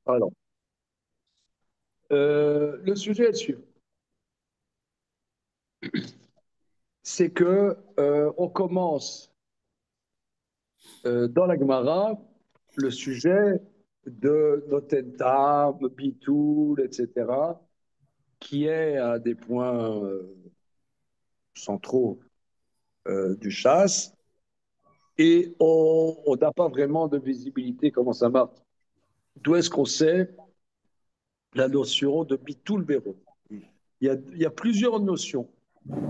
Alors, le sujet est le suivant. C'est que on commence dans la Gemara le sujet de Notentam, Bitoul, etc., qui est à des points centraux du chasse, et on n'a pas vraiment de visibilité comment ça marche. D'où est-ce qu'on sait la notion de Bitoul Béro? Il y a plusieurs notions.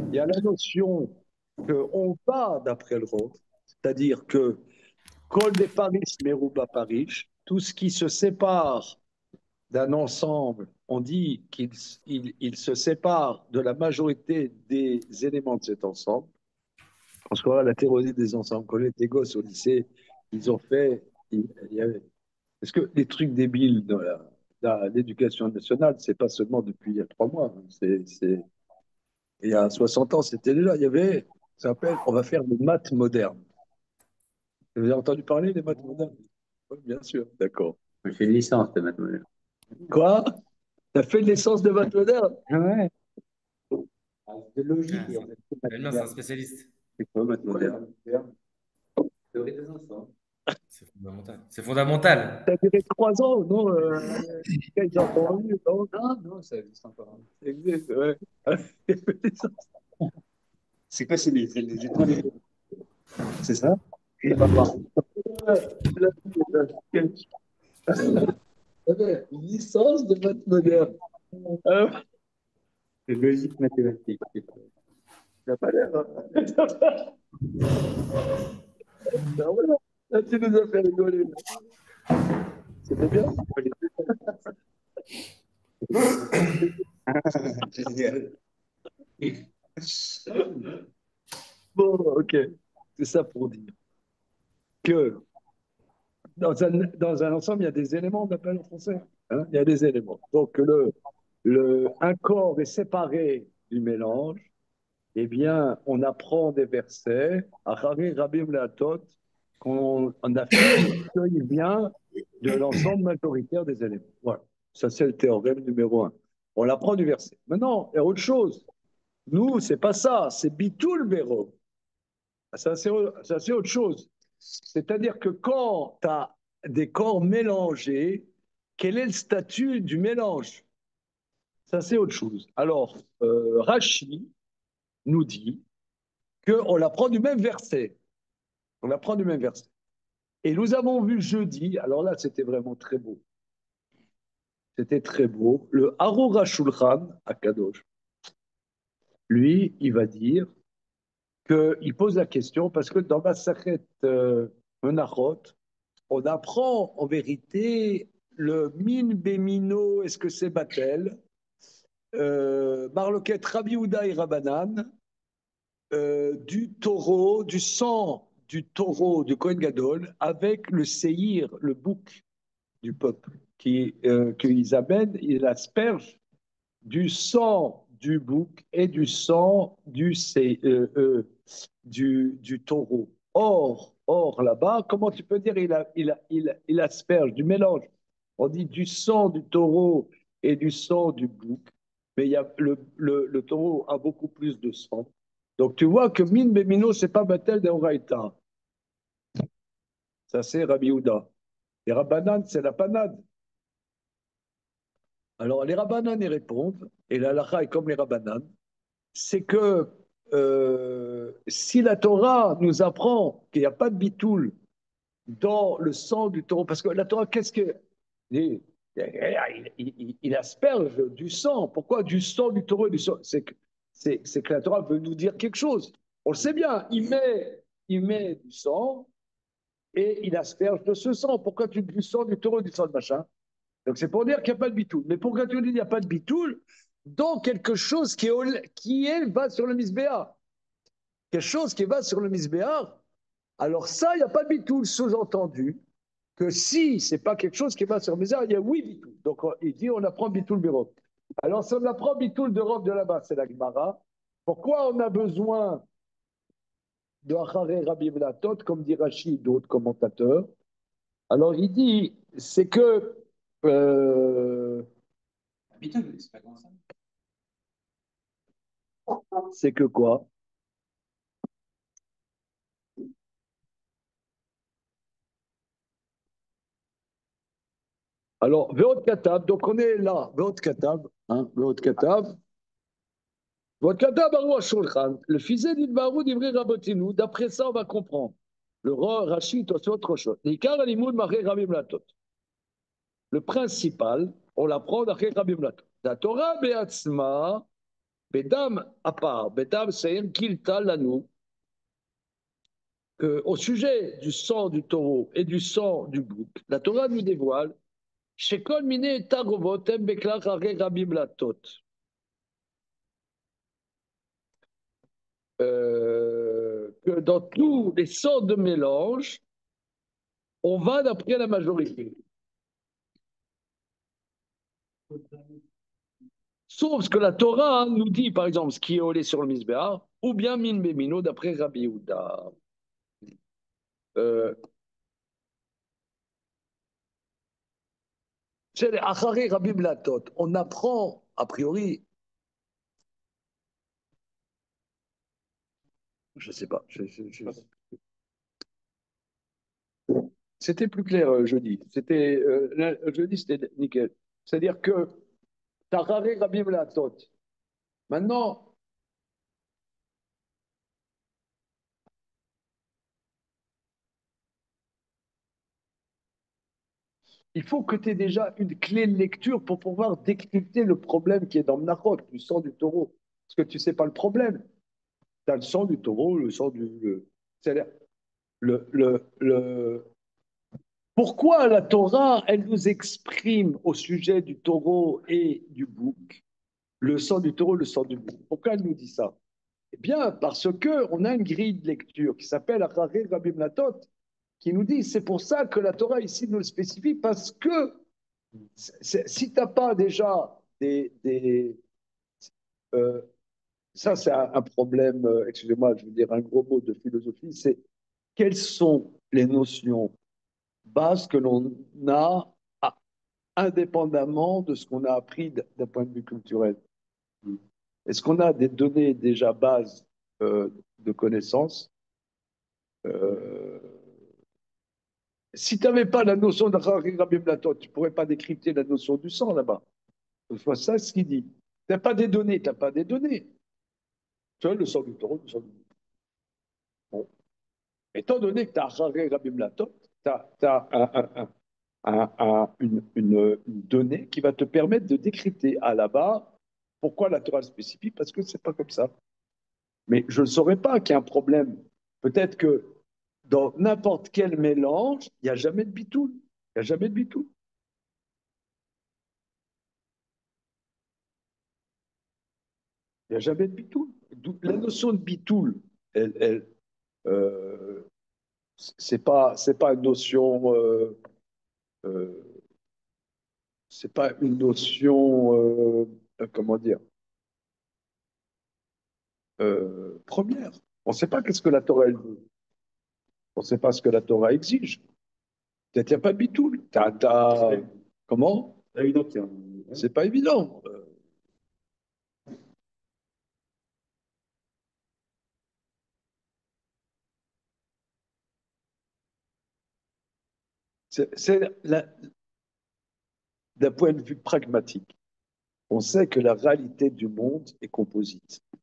Il y a la notion qu'on va d'après le Rov, c'est-à-dire que Kol de Paris, Meruba Paris, tout ce qui se sépare d'un ensemble, on dit qu'il se sépare de la majorité des éléments de cet ensemble. Parce que voilà, la théorie des ensembles, quand on était gosses au lycée, ils ont fait. Parce que les trucs débiles dans l'éducation nationale, c'est pas seulement depuis il y a 3 mois, hein, il y a 60 ans, c'était déjà. Il y avait, ça s'appelle, on va faire des maths modernes. Vous avez entendu parler des maths modernes? Oui, bien sûr, d'accord. J'ai fait une licence de maths. Quoi? T'as fait une licence de maths moderne? Ouais. De logique Ah, et en fait, de maths j'aime bien, c'est un moderne. spécialiste. C'est quoi maths moderne? Théorie des ensembles. C'est fondamental. C'est fondamental. Ça a duré 3 ans, non? Quand ils ont entendu, non? Non, non, ça existe encore. Ça existe, ouais. C'est quoi, c'est les étoiles? C'est ça? C'est pas voir. Une licence de maths moderne. Ah, C'est logique mathématique. ça n'a pas l'air, hein. Ben voilà. Là, tu nous as fait rigoler. C'était bien? Génial. Bon, ok. C'est ça pour dire que dans un ensemble, il y a des éléments, on appelle en français. Hein, il y a des éléments. Donc, un corps est séparé du mélange. Eh bien, on apprend des versets, Achari Rabim Leatot, qu'on on affirme qu'il vient de l'ensemble majoritaire des éléments. Voilà. Ça, c'est le théorème numéro un. On l'apprend du verset. Maintenant, il y a autre chose. Nous, c'est pas ça, c'est Bitul Bero. Ça, c'est autre chose. C'est-à-dire que quand tu as des corps mélangés, quel est le statut du mélange? Ça, c'est autre chose. Alors, Rashi nous dit qu'on l'apprend du même verset. On l'apprend du même verset. Et nous avons vu jeudi, alors là, c'était vraiment très beau. C'était très beau. Le Harura Shulchan à Kadosh, lui, il va dire qu'il pose la question parce que dans Masachet Menachot, on apprend en vérité le min bemino, est-ce que c'est Batel, Marloquet Rabbi Houda et Rabbanan, du taureau, du sang du taureau du Kohen Gadol avec le séhir, le bouc du peuple, qu'ils amènent, ils aspergent du sang du bouc et du sang du taureau. Or là-bas, comment tu peux dire il asperge du mélange? On dit du sang du taureau et du sang du bouc, mais le taureau a beaucoup plus de sang. Donc tu vois que Min Bemino, c'est pas Batel de Oraïta. Ça, c'est Rabbi Houda. Les Rabbanan, c'est la panade. Alors les Rabbanan y répondent, et la halakha est comme les Rabbanan, c'est que si la Torah nous apprend qu'il n'y a pas de bitoul dans le sang du taureau, parce que la Torah, qu'est-ce que. Il asperge du sang. Pourquoi du sang du taureau et du sang? C'est que la Torah veut nous dire quelque chose. On le sait bien, il met du sang et il asperge de ce sang. Pourquoi du sang du taureau et du sang de machin? Donc c'est pour dire qu'il n'y a pas de bitoul. Mais pourquoi tu dis qu'il n'y a pas de bitoul dans quelque chose qui va sur le misbéa? Quelque chose qui va sur le misbéa, alors ça, il n'y a pas de bitoul. Sous-entendu que si c'est pas quelque chose qui va sur le misbéa, il y a oui bitoul. Donc il dit on apprend bitoul bérob. Alors si on apprend bitoul d'Europe de là-bas, c'est la Gemara. Pourquoi on a besoin de Acharé Rabbi Blatot, comme dit Rachid et d'autres commentateurs? Alors il dit, c'est que Euh, Bitoul, c'est pas comment ça? c'est que quoi? Alors, Veot Katab, donc on est là, Veot Katab, hein, Veot Katab. Veot Katab, Arou Shulchan, le fils d'Idbarou d'Ivri Rabotinu, d'après ça, on va comprendre. Le Rachid, c'est autre chose. L'Ikar Alimoud Maré Rabim Latot. Le principal, on l'apprend d'après Rabim Latot. La Torah Beatzma, Bedam à part, Bedam c'est un Kilta Lanou, au sujet du sang du taureau et du sang du bouc, la Torah nous dévoile Shekol Mine Tarovotem Beklach Hare Rabim Latot. Que dans tous les sortes de mélanges, on va d'après la majorité. Sauf ce que la Torah nous dit, par exemple, ce qui est olé sur le Misbéa, ou bien Min Bemino d'après Rabbi Yehuda. C'est les Achari Rabbi Blatot. On apprend, a priori, je ne sais pas, c'était plus clair jeudi. Jeudi, c'était nickel. C'est-à-dire que Achari Rabbi Blatot. Maintenant, il faut que tu aies déjà une clé de lecture pour pouvoir décrypter le problème qui est dans Menachot, du sang du taureau. Parce que tu ne sais pas le problème. Tu as le sang du taureau, le sang du. C'est-à-dire, pourquoi la Torah, elle nous exprime au sujet du taureau et du bouc, le sang du taureau, le sang du bouc? Pourquoi elle nous dit ça? Eh bien, parce qu'on a une grille de lecture qui s'appelle Acharei Rabim Latot, qui nous dit c'est pour ça que la Torah ici nous le spécifie, parce que si tu n'as pas déjà euh, ça c'est un problème, excusez-moi, je veux dire un gros mot de philosophie, c'est quelles sont les notions bases que l'on a indépendamment de ce qu'on a appris d'un point de vue culturel. Est-ce qu'on a des données déjà bases de connaissances? euh, Si tu n'avais pas la notion de Rabbi Platon, tu ne pourrais pas décrypter la notion du sang là-bas. C'est ça ce qu'il dit. Tu n'as pas des données, tu n'as pas des données. Tu vois, le sang du taureau, le sang du... Bon. Étant donné que tu as Rabbi Platon, tu as une donnée qui va te permettre de décrypter à là-bas pourquoi la Torah spécifique, parce que c'est pas comme ça. Mais je ne saurais pas qu'il y a un problème. Peut-être que dans n'importe quel mélange, il n'y a jamais de bitoul. Il n'y a jamais de bitoul. Il n'y a jamais de bitoul. La notion de bitoul, euh, c'est pas une notion, c'est pas une notion, comment dire, première. On ne sait pas qu'est-ce que la Torah elle veut. On ne sait pas ce que la Torah exige. Peut-être qu'il n'y a pas de bitoul. Comment? C'est pas évident. D'un point de vue pragmatique, on sait que la réalité du monde est composite. Il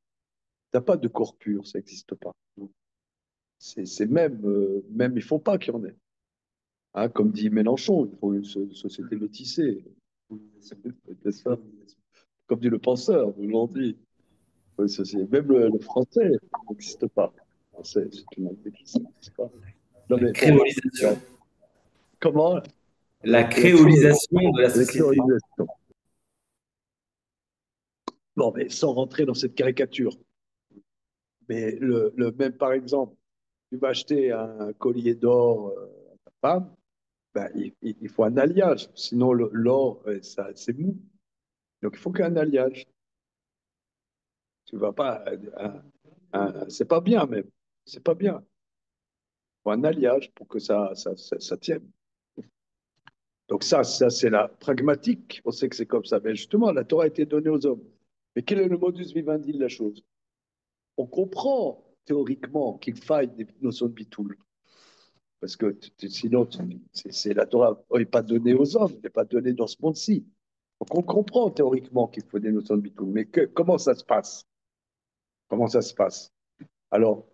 n'y a pas de corps pur, ça n'existe pas. C'est même, même, il ne faut pas qu'il y en ait. Hein, comme dit Mélenchon, il faut une société métissée. Ça. Comme dit le penseur aujourd'hui. Même le français n'existe pas. Le français, c'est une langue métissée, n'existe pas. Non, La mais bon, créolisation. comment La la cré- créolisation de la la société. créolisation. Bon, mais sans rentrer dans cette caricature. Mais même par exemple, tu vas acheter un collier d'or à ta femme, ben, il faut un alliage. Sinon, l'or, c'est mou. Donc, il faut qu'il y ait un alliage. Tu vas pas. C'est pas bien, même. C'est pas bien. Il faut un alliage pour que ça tienne. Donc ça c'est la pragmatique. On sait que c'est comme ça. Mais justement, la Torah a été donnée aux hommes. Mais quel est le modus vivendi de la chose? On comprend théoriquement qu'il faille des notions de bitoul. Parce que sinon, la Torah n'est pas donnée aux hommes, elle n'est pas donnée dans ce monde-ci. Donc on comprend théoriquement qu'il faut des notions de bitoul. Mais comment ça se passe? Comment ça se passe? Alors,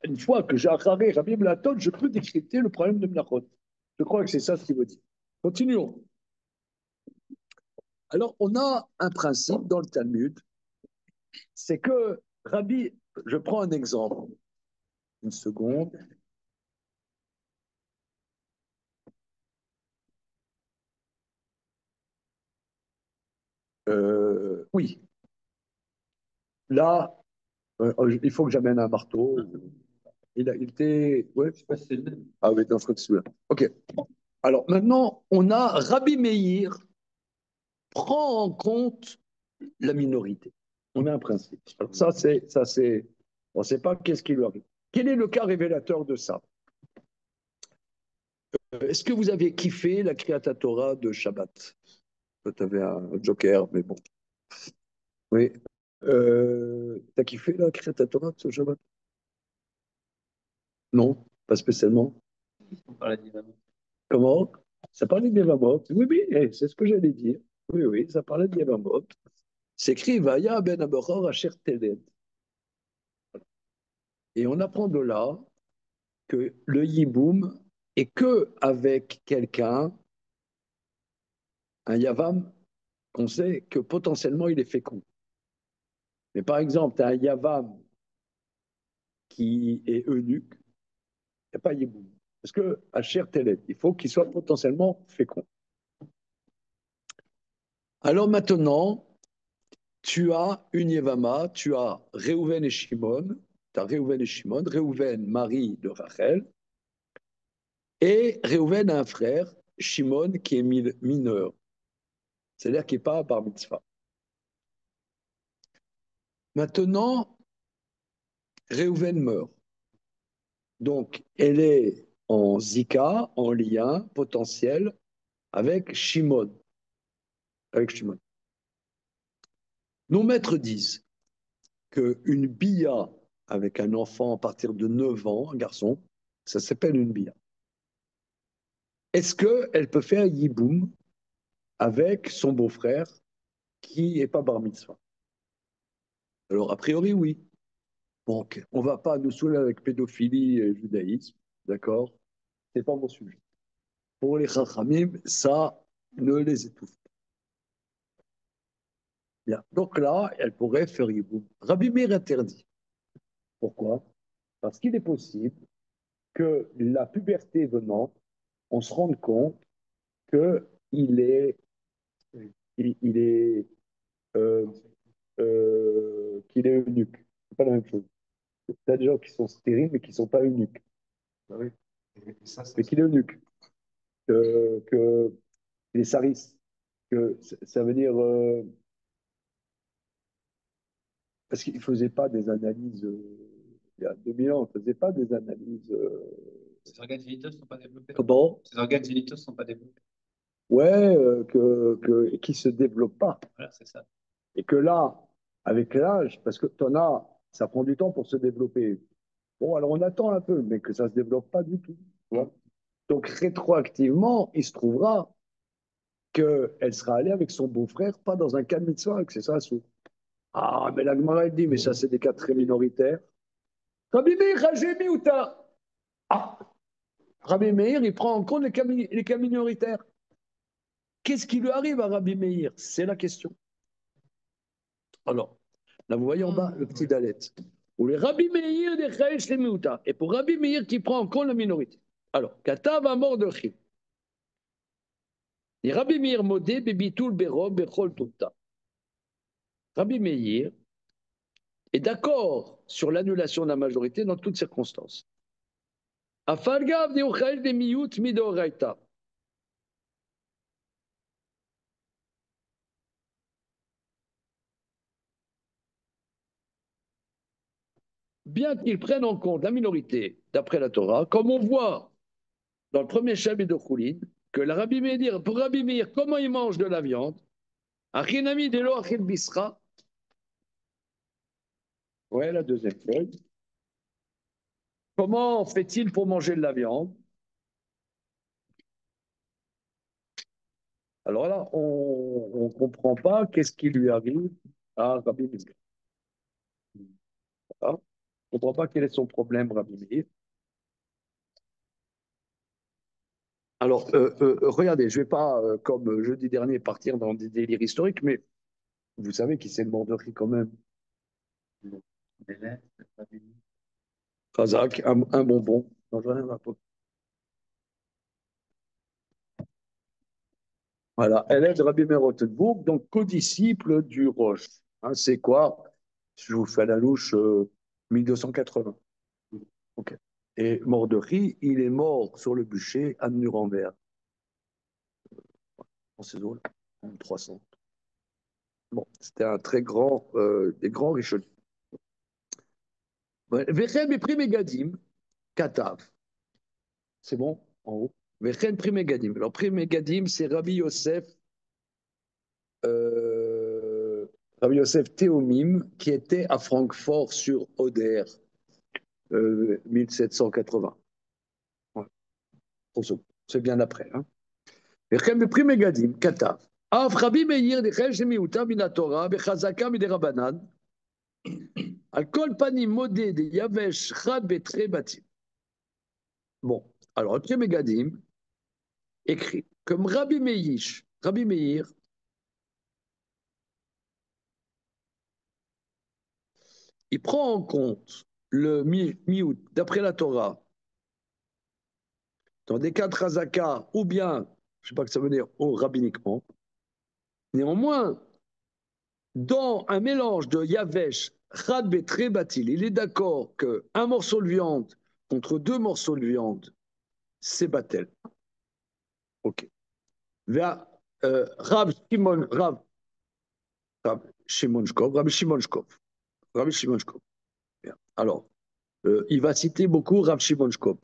une fois que j'ai acharé Rabbi Mlaton, je peux décrypter le problème de Mlachot. Je crois que c'est ça ce qu'il veut dire. Continuons. Alors, on a un principe dans le Talmud, c'est que Rabbi, je prends un exemple, une seconde. Oui, là, il faut que j'amène un marteau. Il était. Ouais. Je sais pas si c'est le même. Ah oui, non, je crois que c'est celui-là. Ok. Alors maintenant, on a Rabbi Meir prend en compte la minorité. On a un principe. Alors ça c'est, on ne sait pas qu'est-ce qui lui arrive. Quel est le cas révélateur de ça? Est-ce que vous avez kiffé la Kriyat Torah de Shabbat? Tu avais un joker, mais bon. Oui. T'as kiffé la Kriyat Torah de ce Shabbat? Non, pas spécialement. On parle d'Ivano. Comment? Ça parlait d'Yevamot. Oui, oui, c'est ce que j'allais dire. Oui, oui, ça parlait d'Yevamot. C'est écrit Vaya ben Abachor Asher Teled. Et on apprend de là que le yiboum est que avec quelqu'un, un yavam, qu'on sait que potentiellement il est fécond. Mais par exemple, tu as un yavam qui est eunuque, il n'y a pas yiboum. Parce que à cher Telet, il faut qu'il soit potentiellement fécond. Alors maintenant, tu as une Yevama, tu as Réhouven et Shimon, tu as Réhouven et Shimon, Réhouven, mari de Rachel, et Réhouven a un frère, Shimon, qui est mineur, c'est-à-dire qui n'est pas bar mitzvah. Maintenant, Réhouven meurt. Donc, elle est en zika, en lien potentiel avec Shimon. Avec Shimon. Nos maîtres disent qu'une bia avec un enfant à partir de 9 ans, un garçon, ça s'appelle une bia. Est-ce qu'elle peut faire yiboum avec son beau-frère qui n'est pas bar mitzvah? Alors, a priori, oui. Donc, on ne va pas nous saouler avec pédophilie et judaïsme, d'accord? Ce n'est pas mon sujet. Pour les chachamim, ça ne les étouffe pas. Bien. Donc là, elle pourrait faire yiboum. Rabbi Meir interdit. Pourquoi? Parce qu'il est possible que la puberté venant, on se rende compte qu'il est, il est, euh, qu'il est eunuque. C'est pas la même chose. Il y a des gens qui sont stériles mais qui ne sont pas eunuques. Bah oui. Et ça Mais qu'il est eunuque. Que il est saris. Que ça veut dire parce qu'il ne faisait pas des analyses il y a 2000 ans, il ne faisait pas des analyses. Ces organes génitaux ne sont pas développés. Comment? Ces organes génitaux ne sont pas développés. Ouais, et qui ne se développe pas. Voilà, c'est ça. Et que là, avec l'âge, parce que t'en as, ça prend du temps pour se développer. Bon, alors on attend un peu, mais que ça ne se développe pas du tout. Tu vois. Donc rétroactivement, il se trouvera qu'elle sera allée avec son beau-frère, pas dans un cas de mitzvah, que c'est ça, sous. Ah, mais la Gemara, elle dit, mais ça, c'est des cas très minoritaires. Rabbi Meir, Rajemi ou ta. Ah, Rabbi Meir, il prend en compte les cas minoritaires. Qu'est-ce qui lui arrive à Rabbi Meir? C'est la question. Alors, là, vous voyez en bas le petit dalet. Ou les Rabbi Meir des Chayesh les Miouta. Et pour Rabbi Meir qui prend en compte la minorité. Alors, Katav à mort de Chim. Et Rabbi Meir modé, Bebitul, Bero, Bechol, Tota. Rabbi Meir est d'accord sur l'annulation de la majorité dans toutes circonstances. Afalgav de Uchel de Miyut Midoraita. Bien qu'ils prennent en compte la minorité d'après la Torah, comme on voit dans le premier chapitre de Choulin, que le Rabbi Meir, pour Rabbi Meir, comment il mange de la viande? Achinami de lo achil bisra. Ouais, la deuxième feuille. Comment fait-il pour manger de la viande? Alors là, on ne comprend pas qu'est-ce qui lui arrive à Rabbi Meir. On ne comprend pas quel est son problème, Rabbi Meir. Alors, regardez, je ne vais pas, comme jeudi dernier, partir dans des délires historiques, mais vous savez qui c'est le mort de riz quand même. Razak, un bonbon. Non, j'en ai un peu. Voilà, élève de Rabbi Meir Rothenburg, donc co-disciple du Roche. Hein, c'est quoi? Je vous fais la louche, 1280. Ok. Et Mordechai, il est mort sur le bûcher à Nuremberg, en ces eaux-là, en 300. Bon, c'était un très grand, des grands Richelieu. Vechem et Primegadim, Katav. C'est bon, en haut. Vechem Primegadim. Alors, Primegadim, c'est euh, Rabbi Yosef Théomim, qui était à Francfort sur Oder, 1780. Ouais, c'est bien après. Hein. וכן בפרי מגדים כתב, אף רבי מאיר ניחש שמיעוטה מן התורה וחזקה מדי רבנן, על כל פנים מודה דיבש חד בתרי בתים. Bon, alors le Pri Megadim écrit comme Rabbi Meir, il prend en compte le miout d'après la Torah dans des cas de Chazaka ou bien, je ne sais pas ce que ça veut dire, ou rabbiniquement. Néanmoins, dans un mélange de Yavesh, Chad Betre Batil, il est d'accord qu'un morceau de viande contre deux morceaux de viande, c'est Batel. Ok. Rav Shimon, Rav Shimon Shkov, Rabbi Shimon Shkov. Rabbi Shimon Shkov. Alors, il va citer beaucoup Rav Shimon Shkov.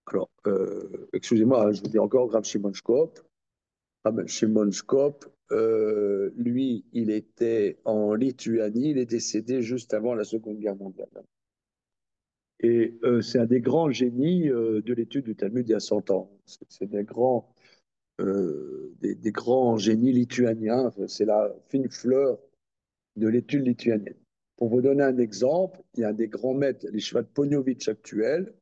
Alors, excusez-moi, je vous dis encore Rav Shimon Shkov. Rav Shimon Shkov, lui, il était en Lituanie, il est décédé juste avant la Seconde Guerre mondiale. Et c'est un des grands génies de l'étude du Talmud il y a 100 ans. C'est des grands génies lituaniens. C'est la fine fleur de l'étude lituanienne. Pour vous donner un exemple, il y a un des grands maîtres, les Shvat Ponyovitch actuels.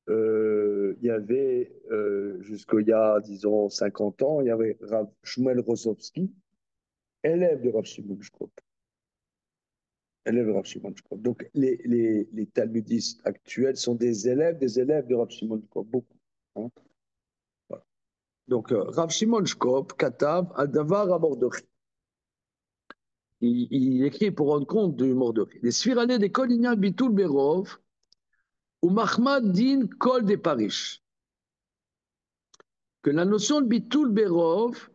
Il y avait, jusqu'il y a, disons, 50 ans, il y avait Rav Shmuel Rosowski, élève de Rav Shimon Shkop. Élève de Rav Shimon Shkop. Donc, les talmudistes actuels sont des élèves de Rav Shimon Shkop, beaucoup. Hein. Voilà. Donc, Rav Shimon Shkop, Katav, Adavar à Mordechai. Il écrit pour rendre compte du Mordechai. Les Sfirané des Kolignan Bitul Berov, ou Mahmad Din Kol des Parish. Que la notion de Bitul Berov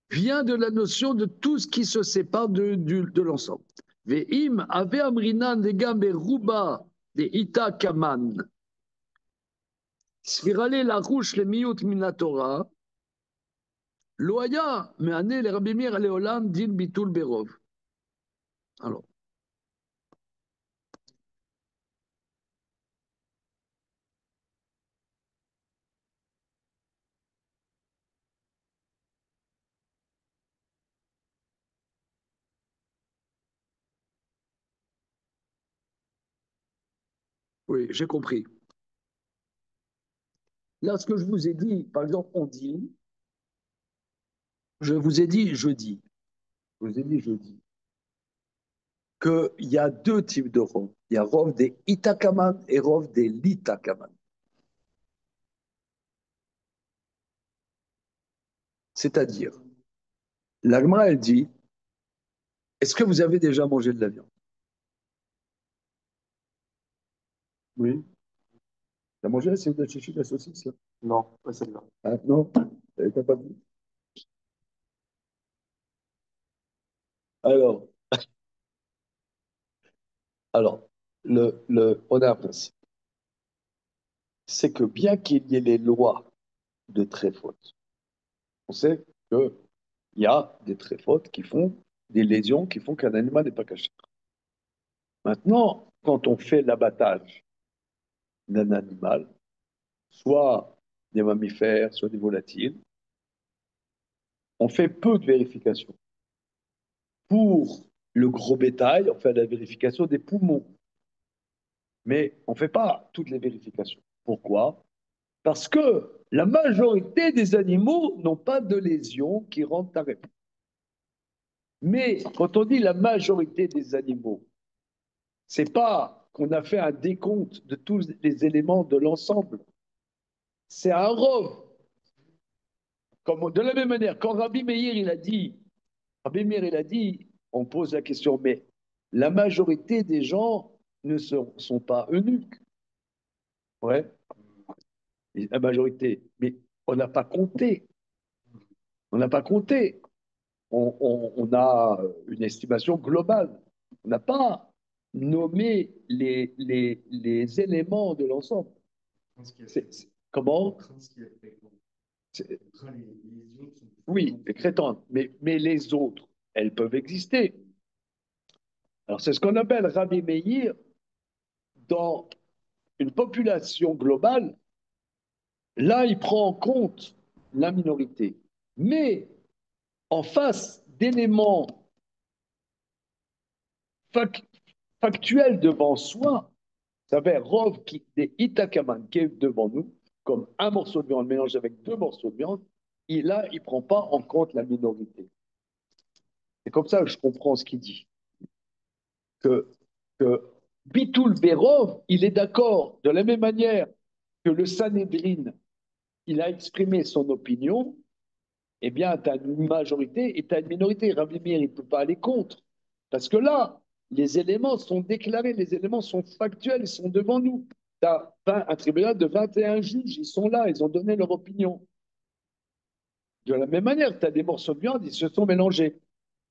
vient de la notion de tout ce qui se sépare de l'ensemble. Ve'im ave amrinan de gambe ruba de ita kaman. Sfirale la rouche le miut minatora. Loya me'ane le Rabbi Meir leolam din bitul berov. Alors. Oui, j'ai compris. Là, ce que je vous ai dit, par exemple, on dit, je vous ai dit jeudi, je vous ai dit jeudi, qu'il y a deux types de rov. Il y a rov des Itakaman et rov des Litakaman. C'est-à-dire, l'Agma, elle dit, est-ce que vous avez déjà mangé de la viande? Oui. T'as mangé la série de chichi, la saucisse, là? Non, pas celle-là. Ah, non? T'as pas vu? Alors, alors on a un principe. c'est que bien qu'il y ait les lois de tréfaute, on sait qu'il y a des tréfautes qui font des lésions qui font qu'un animal n'est pas caché. Maintenant, quand on fait l'abattage d'un animal, soit des mammifères, soit des volatiles, on fait peu de vérifications. Pour le gros bétail, on fait la vérification des poumons, mais on ne fait pas toutes les vérifications. Pourquoi? Parce que la majorité des animaux n'ont pas de lésions qui rendent arrêt. Mais quand on dit la majorité des animaux, c'est pas qu'on a fait un décompte de tous les éléments de l'ensemble. C'est un rov. Comme, de la même manière, quand Rabbi Meir, il a dit, on pose la question, mais la majorité des gens ne sont pas eunuques. Ouais, la majorité. Mais on n'a pas compté. On n'a pas compté. On a une estimation globale. On n'a pas nommé les éléments de l'ensemble. Comment? C'est- Oui, les crétantes, mais les autres, elles peuvent exister. Alors, c'est ce qu'on appelle Rabbi Meir dans une population globale. Là, il prend en compte la minorité. Mais en face d'éléments factuels devant soi, ça veut dire Rov des Itakaman qui est devant nous, comme un morceau de viande mélangé avec deux morceaux de viande, là, il ne prend pas en compte la minorité. C'est comme ça que je comprends ce qu'il dit. Que, que Bitul Berov, il est d'accord de la même manière que le Sanhedrin, il a exprimé son opinion, eh bien, tu as une majorité et tu as une minorité. Rabbi Meir, il ne peut pas aller contre. Parce que là, les éléments sont déclarés, les éléments sont factuels, ils sont devant nous. Tu as un tribunal de 21 juges, ils sont là, ils ont donné leur opinion. De la même manière, tu as des morceaux de viande, ils se sont mélangés.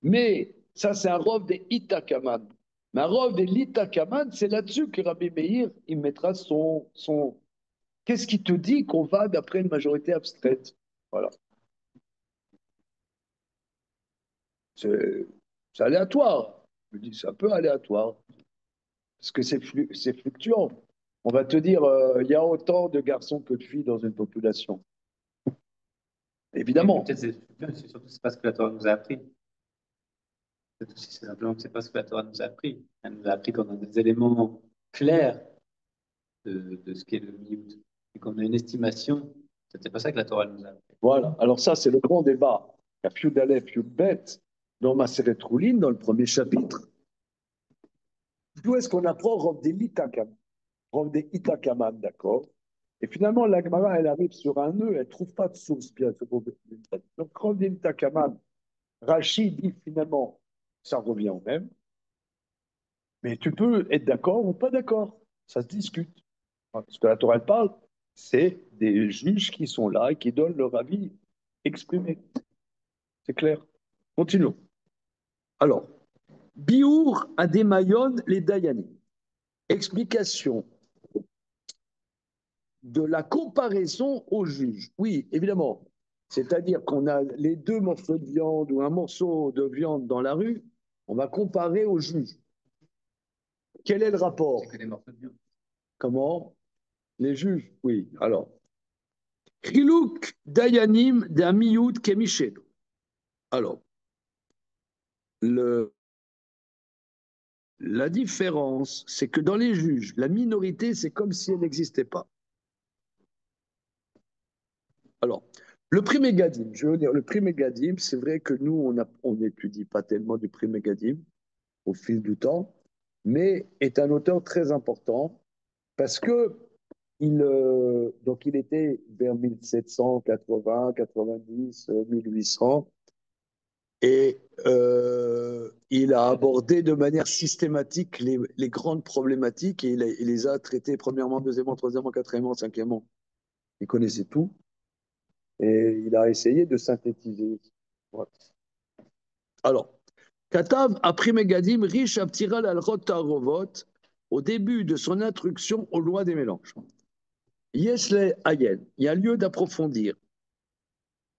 Mais ça, c'est un rov des Itakaman. Mais un rov des Litakaman, c'est là-dessus que Rabbi Meir, il mettra son... Qu'est-ce qui te dit qu'on va d'après une majorité abstraite? Voilà. C'est aléatoire. Je dis, c'est un peu aléatoire. Parce que c'est fluctuant. On va te dire, il y a autant de garçons que de filles dans une population. Évidemment. Peut-être c'est surtout c'est pas ce que la Torah nous a appris. Peut-être aussi c'est simplement que c'est pas ce que la Torah nous a appris. Elle nous a appris qu'on a des éléments clairs de ce qu'est le miout et qu'on a une estimation. C'est pas ça que la Torah nous a appris. Voilà. Alors ça, c'est le grand débat. Il y a Piud Aleph, Piud Bet, dans Maseret Roulin, dans le premier chapitre. D'où est-ce qu'on apprend Rav des Litakaman? Rav des Itakaman, d'accord? Et finalement, la Gemara, elle arrive sur un nœud, elle ne trouve pas de source bien. Donc, Rav des Itakaman, Rachid dit finalement, ça revient au même. Mais tu peux être d'accord ou pas d'accord. Ça se discute. Ce que la Torah elle parle, c'est des juges qui sont là et qui donnent leur avis exprimé. C'est clair. Continuons. Alors, Biour Ademayon les Dayanim. Explication de la comparaison aux juges. Oui, évidemment. C'est-à-dire qu'on a les deux morceaux de viande ou un morceau de viande dans la rue, on va comparer aux juges. Quel est le rapport? C'est que des morceaux de viande. Comment? Les juges, oui. Alors, Chiluk Dayanim d'Amiyud Kemishelo. Alors, la différence, c'est que dans les juges, la minorité, c'est comme si elle n'existait pas. Alors, le prix Mégadim, je veux dire, le prix Mégadim, c'est vrai que nous, on n'étudie pas tellement du prix Mégadim au fil du temps, mais est un auteur très important parce que donc il était vers 1780, 90, 1800, et il a abordé de manière systématique les grandes problématiques et il les a traitées premièrement, deuxièmement, troisièmement, quatrièmement, cinquièmement. Il connaissait tout et il a essayé de synthétiser. Voilà. Alors, Katav après Megadim, riche Abtiral al Rotarovot, au début de son introduction aux lois des mélanges. Yesle Ayen, il y a lieu d'approfondir.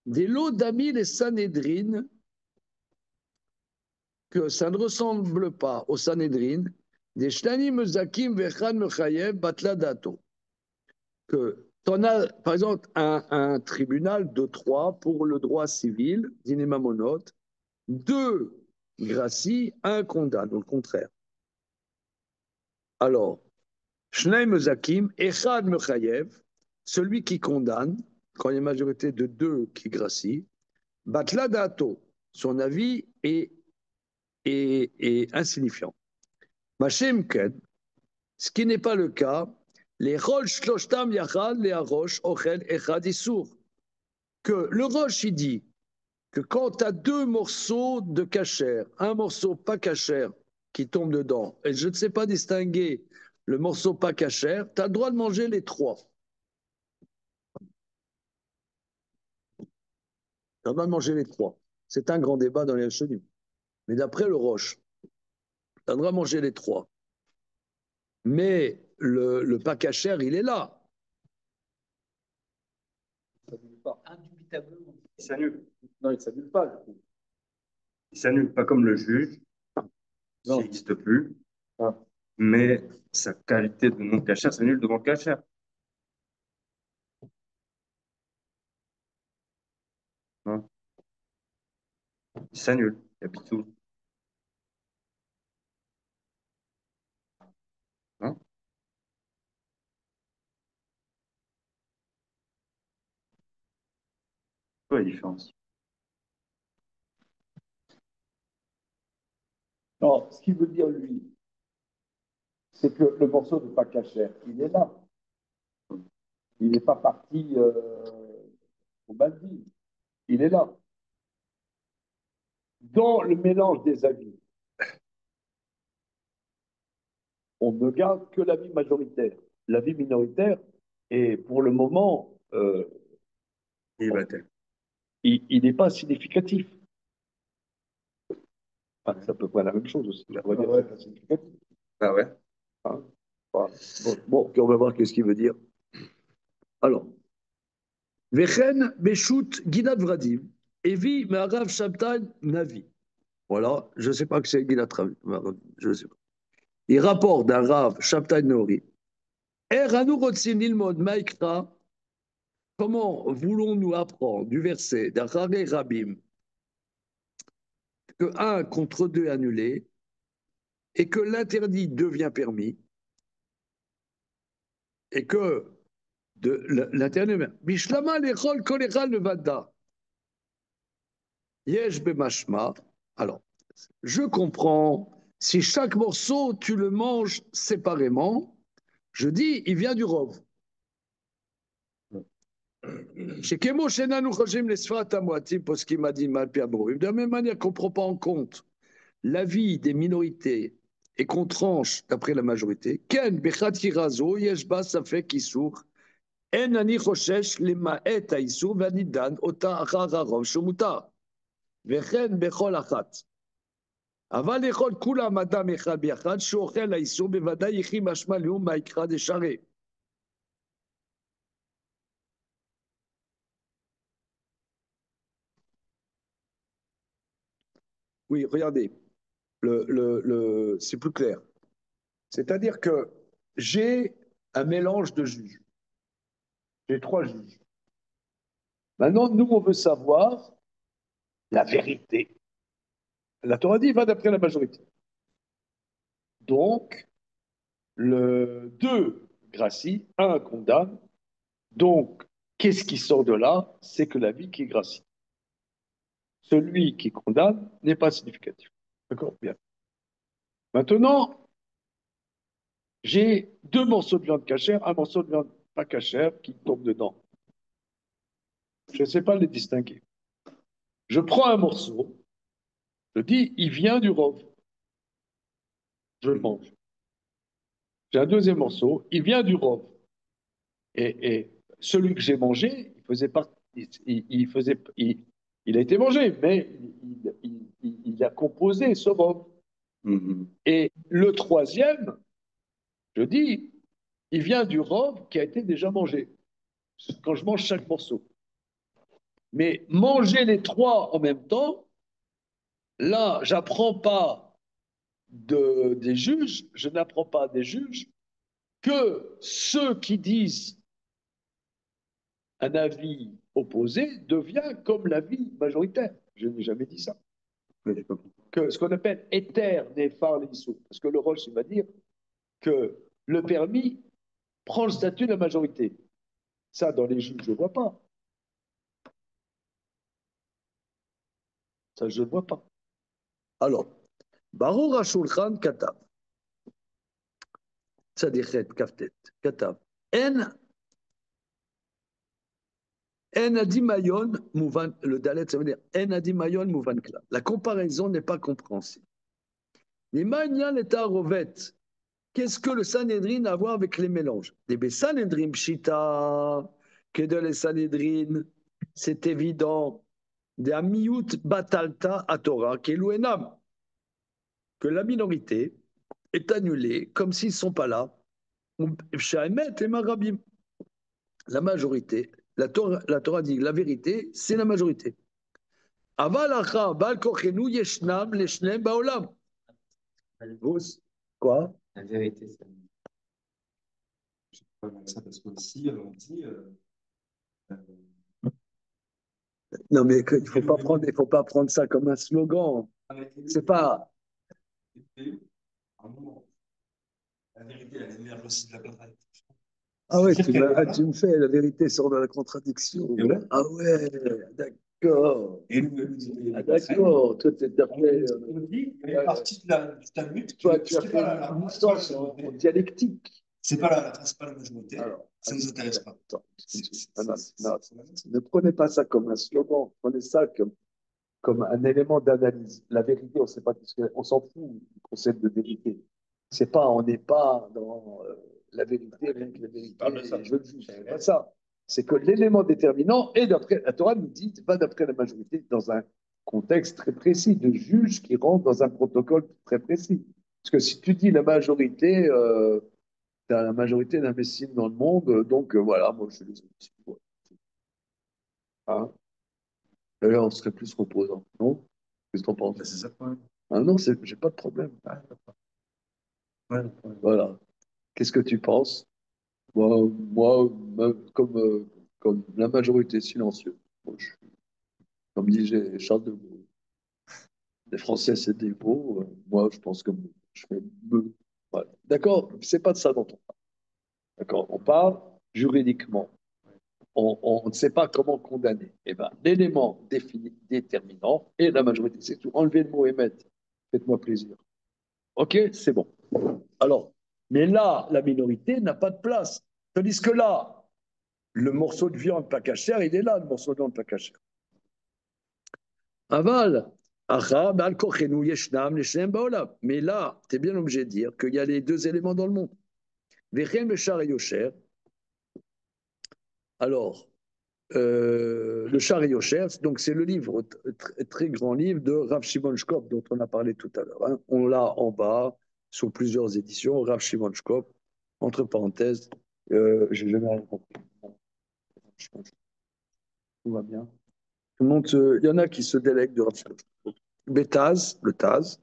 Des lots d'amis les Sanhédrin, que ça ne ressemble pas au Sanhédrin, des Shtanim Zakim Vechan Mechayev Batla Dato. Que tu en as, par exemple, un tribunal de 3 pour le droit civil, Dinemamonot, 2 gracie, 1 condamne, au contraire. Alors, Shnaim Zakim, Echad Mechayev, celui qui condamne, quand il y a une majorité de 2 qui gracie, Batla Dato, son avis est insignifiant. Machem Ken, ce qui n'est pas le cas, les Rosh Shloshtam Yachad, les Arosh, Ochel, Echad, Issour. Que le Rosh, il dit que quand tu as 2 morceaux de cachère, un morceau pas cachère qui tombe dedans, et je ne sais pas distinguer le morceau pas cachère, tu as le droit de manger les 3. Tu as le droit de manger les 3. C'est un grand débat dans les Hachonim. Mais d'après le Rosh, tu as le droit de manger les 3. Mais le pas cachère, il est là. Ça ne pas indubitablement. Il s'annule. Non, il ne s'annule pas. Du coup. Il s'annule pas comme le juge, Non. s'il n'existe plus, Ah. mais sa qualité de non-cachère s'annule devant le cachère. Hein? Il s'annule, il y a Pitou. Hein? C'est quoi la différence? Non, ce qu'il veut dire, lui, c'est que le morceau de pas cachère, il est là. Il n'est pas parti au Baldi. Il est là. Dans le mélange des avis, on ne garde que l'avis majoritaire. L'avis minoritaire est, pour le moment, il n'est pas significatif. Enfin, ça peut pas être la même chose aussi. On va dire que c'est pas significatif. Ah ouais? Hein? Voilà. Bon, on va voir qu'est-ce qu'il veut dire. Alors, Vechen Beshut Gilad Vradim, Evi Me'arav Shabtai Navi. Voilà, je ne sais pas que c'est Gilad Vradim, je ne sais pas. Il rapporte d'un Rav Shabtai Nori. Eranu Rotzim Nilmod Maikra. Comment voulons-nous apprendre du verset d'Acharei Rabim que 1 contre 2 est annulé et que l'interdit devient permis et que l'interdit Bishlama lechol kol echad levada yesh bemashma. Alors, je comprends, si chaque morceau tu le manges séparément, je dis il vient du rov. Chez Kemo Shenanu Chojim les Sfat Amoatim Poskim Adim Al Piabro. De la même manière qu'on ne prend pas en compte l'avis des minorités et qu'on tranche d'après la majorité, Ken Bechati Razo Yeshba Safek Isur En Ani Choshesh Lemaet Aisur Vanidan Ota Achar Arov Shomuta Vechen Bechol Achat. אבל לאכול כולם אדם אחד ביחד, שאוכל האיסור בוודאי יחי משמע לאום מהיקרא דשרי. Oui, regardez, c'est plus clair. C'est-à-dire que j'ai un mélange de juges. J'ai 3 juges. Maintenant, nous, on veut savoir la vérité. La Torah dit, va d'après la majorité. Donc, le 2 gracie, 1 condamne. Donc, qu'est-ce qui sort de là? C'est que la vie qui est gracie. Celui qui condamne n'est pas significatif. D'accord? Bien. Maintenant, j'ai 2 morceaux de viande cachère, un morceau de viande pas cachère qui tombe dedans. Je ne sais pas les distinguer. Je prends un morceau, je dis, il vient du rov. Je le mange. J'ai un deuxième morceau, il vient du rov. Et celui que j'ai mangé, il a été mangé, mais il a composé ce rov. Et le troisième, je dis, il vient du rhum qui a été déjà mangé, quand je mange chaque morceau. Mais manger les trois en même temps, là, j'apprends pas des juges, je n'apprends pas des juges que ceux qui disent un avis opposé devient comme l'avis majoritaire. Je n'ai jamais dit ça. Que ce qu'on appelle éther néphar l'issou. Parce que le Roche, il va dire que le permis prend le statut de la majorité. Ça, dans les juges, je ne vois pas. Ça, je ne vois pas. Alors, Baruch HaShulchan Katav. Tzadichet Kaftet Katav. En adimayon mouvan, le dalet, ça veut dire en adimayon mouvan kla. La comparaison n'est pas compréhensible. L'imanian est à rovet. Qu'est-ce que le Sanhedrin a à voir avec les mélanges? Des Sanhedrin pshita, que de les Sanhedrin, c'est évident. Des amiout batalta à Torah, qui est l'ouenam. Que la minorité est annulée comme s'ils ne sont pas là. Shaemet et marabim. La majorité, la Torah dit la vérité, c'est la majorité. Aval acha bal kochenu yeshnam leshnem baolam. Quoi? La vérité, c'est Ça parce qu'aussi, on dit. Non, mais il faut pas prendre ça comme un slogan. C'est pas. La vérité, elle émerge aussi de la contradiction. Ah ouais, tu me fais, la vérité sort de la contradiction. Ah ouais, d'accord. Ah d'accord, toi tu es d'après. Il y a une partie du Talmud qui Toi, tu as fait une histoire en dialectique. c'est pas la majorité. Alors, ça ne nous intéresse pas. Ne prenez pas ça comme un slogan, prenez ça comme un élément d'analyse. La vérité, on sait pas, on s'en fout du concept de vérité. C'est pas, on n'est pas dans la vérité, rien que la vérité. Je le juge, c'est pas ça. C'est que l'élément déterminant est d'après, la Torah nous dit, pas d'après la majorité, dans un contexte très précis, de juge qui rentre dans un protocole très précis. Parce que si tu dis la majorité, tu as la majorité d'imbéciles dans le monde, donc voilà, moi je les imbéciles. Ouais. Hein? Et là, on serait plus reposant, non? Qu'est-ce que tu en penses? C'est ça le problème. Ah non, j'ai pas de problème. Ah, ouais, Voilà. Qu'est-ce que tu penses? Moi, comme la majorité silencieuse. Moi, comme disait Charles de Gaulle, les Français, c'est des veaux. Moi, je pense que je fais me. Voilà. D'accord? C'est pas de ça dont on parle. D'accord? On parle juridiquement. On ne sait pas comment condamner. Eh ben, l'élément déterminant est la majorité. C'est tout. Enlevez le mot émettre. Faites-moi plaisir. OK? C'est bon. Alors, mais là, la minorité n'a pas de place. Tandis que là, le morceau de viande pas cachère, il est là, le morceau de viande pas cachère. Aval, mais là, tu es bien obligé de dire qu'il y a les deux éléments dans le monde. Alors, le Char et Yosher, donc c'est le livre, très grand livre de Rav Shimon Shkop, dont on a parlé tout à l'heure. Hein. On l'a en bas, sur plusieurs éditions, Rav Shimon Shkop, entre parenthèses, j'ai jamais rien compris. Tout va bien. Tout le monde il y en a qui se délèguent de Rav Shimon Shkop. Betaz, le Taz,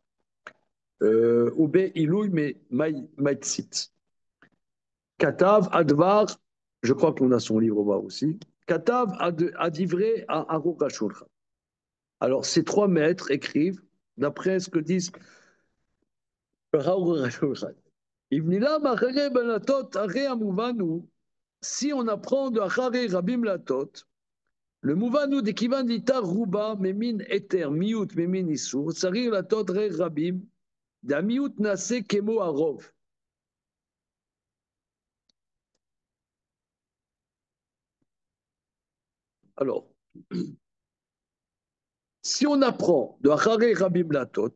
ou Be Ilouy, mais Maïtsit. Katav, Advar, je crois qu'on a son livre au bas aussi. Katav, Adivré, Aruch HaShulchan. Alors, ces trois maîtres écrivent, d'après ce que disent si on apprend de Achare Rabim Latot, le Mouvanu de Kivan Ditar Ruba, Memin Eter, Miout, Memin Isur, Sarir Latot Re Rabim, da Miout Nase Kemo Arov. Alors, si on apprend de Achare Rabim Latot,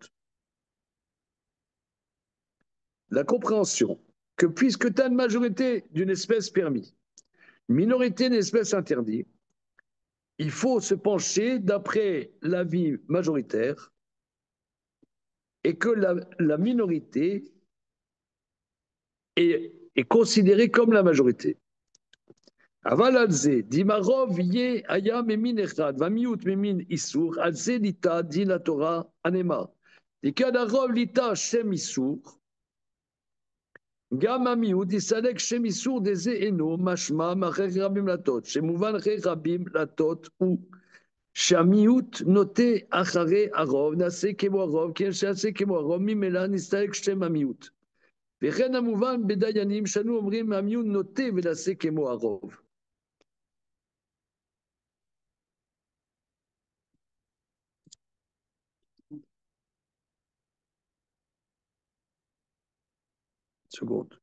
la compréhension que puisque tu as une majorité d'une espèce permise, minorité d'une espèce interdite, il faut se pencher d'après l'avis majoritaire et que la minorité est est considéré comme la majorité. Aval al ze, dimarov ye aya memin echad, vamiut memin isur, al ze lita dit la Torah anema. Dikadarov lita shem isur, gam amiut isalek shem isur deze eno, mashma, macher rabim latot, shemuvan re rabim latot, ou שהמיעוט נוטה אחרי הרוב, נעשה כמו הרוב, כי נעשה כמו הרוב, ממילא נסתלק שם המיעוט. וכן המובן בדיינים שאנו אומרים, המיעוט נוטה ונעשה כמו הרוב. seconde.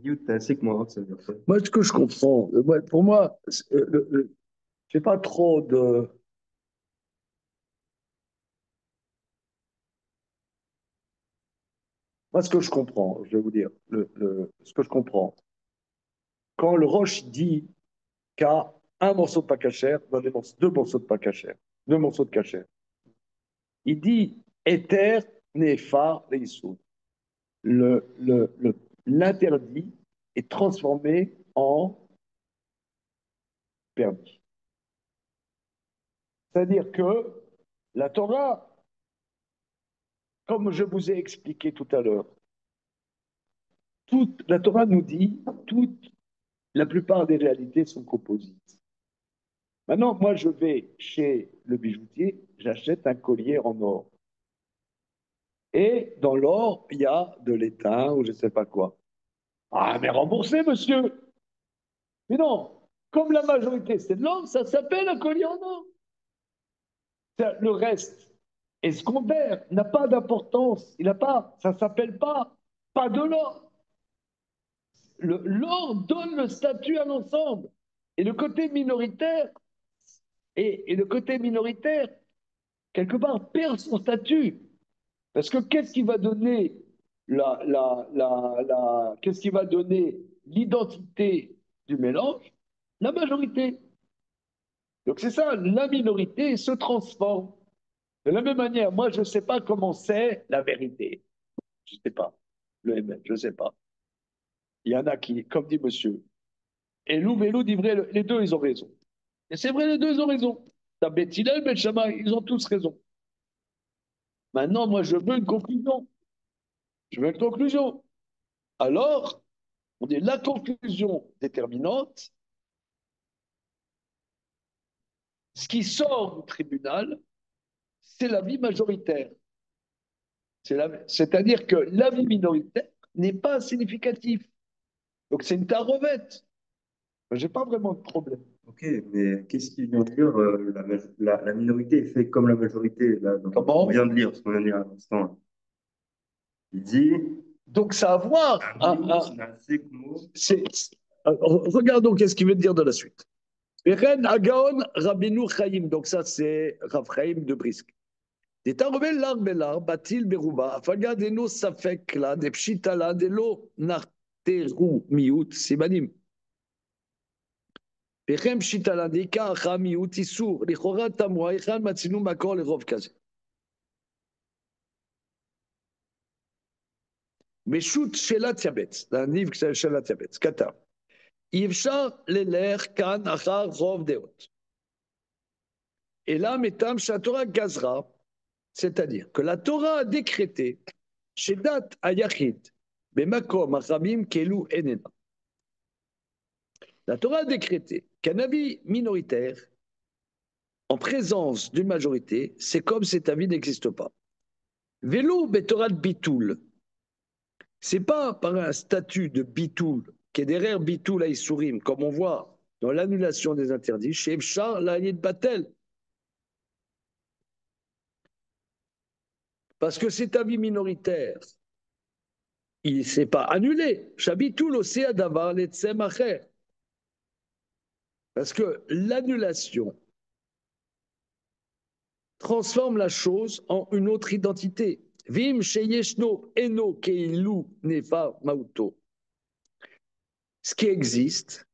Newt, ainsi que moi, ça veut dire quoi? Moi, ce que je comprends, pour moi, j'ai pas trop de. Moi, ce que je comprends, je vais vous dire, ce que je comprends, quand le Roche dit qu'il y a un morceau de pacachère dans deux morceaux de pacachère, deux morceaux de cachère, il dit éther, néphar, leissou. L'interdit est transformé en permis. C'est-à-dire que la Torah, comme je vous ai expliqué tout à l'heure, la Torah nous dit la plupart des réalités sont composites. Maintenant, moi, je vais chez le bijoutier, j'achète un collier en or. Et dans l'or, il y a de l'étain ou je ne sais pas quoi. Ah, mais remboursez, monsieur. Mais non, comme la majorité, c'est de l'or, ça s'appelle un collier en or. Le reste est secondaire, n'a pas d'importance. Il n'a pas, ça ne s'appelle pas de l'or. L'or donne le statut à l'ensemble. Et le côté minoritaire, et le côté minoritaire, quelque part, perd son statut. Parce que qu'est-ce qui va donner qu'est-ce qui va donner l'identité du mélange? La majorité. Donc c'est ça, la minorité se transforme. De la même manière, moi je ne sais pas comment c'est la vérité. Je ne sais pas. Le ML, je ne sais pas. Il y en a qui, comme dit monsieur, et Loup dit vrai, les deux ils ont raison. Et c'est vrai, les deux ils ont raison. T'as Bethilel, Bet Shammai, ils ont tous raison. Maintenant, moi je veux une conclusion. Je veux une conclusion. Alors, on dit la conclusion déterminante, ce qui sort du tribunal, c'est l'avis majoritaire. C'est-à-dire que l'avis minoritaire n'est pas significatif. Donc c'est une tarovette. Je n'ai pas vraiment de problème. Ok, mais qu'est-ce qu'il vient de dire la minorité est fait comme la majorité, là, donc Comment? on vient de lire ce qu'on vient de lire à l'instant. Il dit. Donc ça a à voir. Regardons qu'est-ce qu'il veut dire dans la suite. Eren Agaon Rabinu Chaim. Donc ça c'est Rav Chaim de Brisk. Détarovel l'ar belar, batil beruba, afaga deno safek la, de pshita la, de lo narteru miut, sibanim. Bechem pshita la, de ka acha miut isur, lichora tamwa, echan matzinu makor lerov kaze. Meshut shelat yabetz, dans un livre qui s'appelle Shelat Yabetz, Qatar. Yivshar leler kan achar rov deot. Et là, metam shatora gazra, c'est-à-dire que la Torah a décrété, shedat ayachid, bemakom achabim kelu enena. La Torah a décrété qu'un avis minoritaire, en présence d'une majorité, c'est comme cet avis n'existe pas. Vélo betorat bitoul, c'est pas par un statut de bitoul, qui est derrière bitoul à Issourim, comme on voit dans l'annulation des interdits, chez Efchar l'Aïd Batel. Parce que cet avis minoritaire, il ne s'est pas annulé. Shabitoul aussi à davar les tsemacher. Parce que l'annulation transforme la chose en une autre identité. Vim sheyeshno eno keilu nefa mauto. Ce qui existe,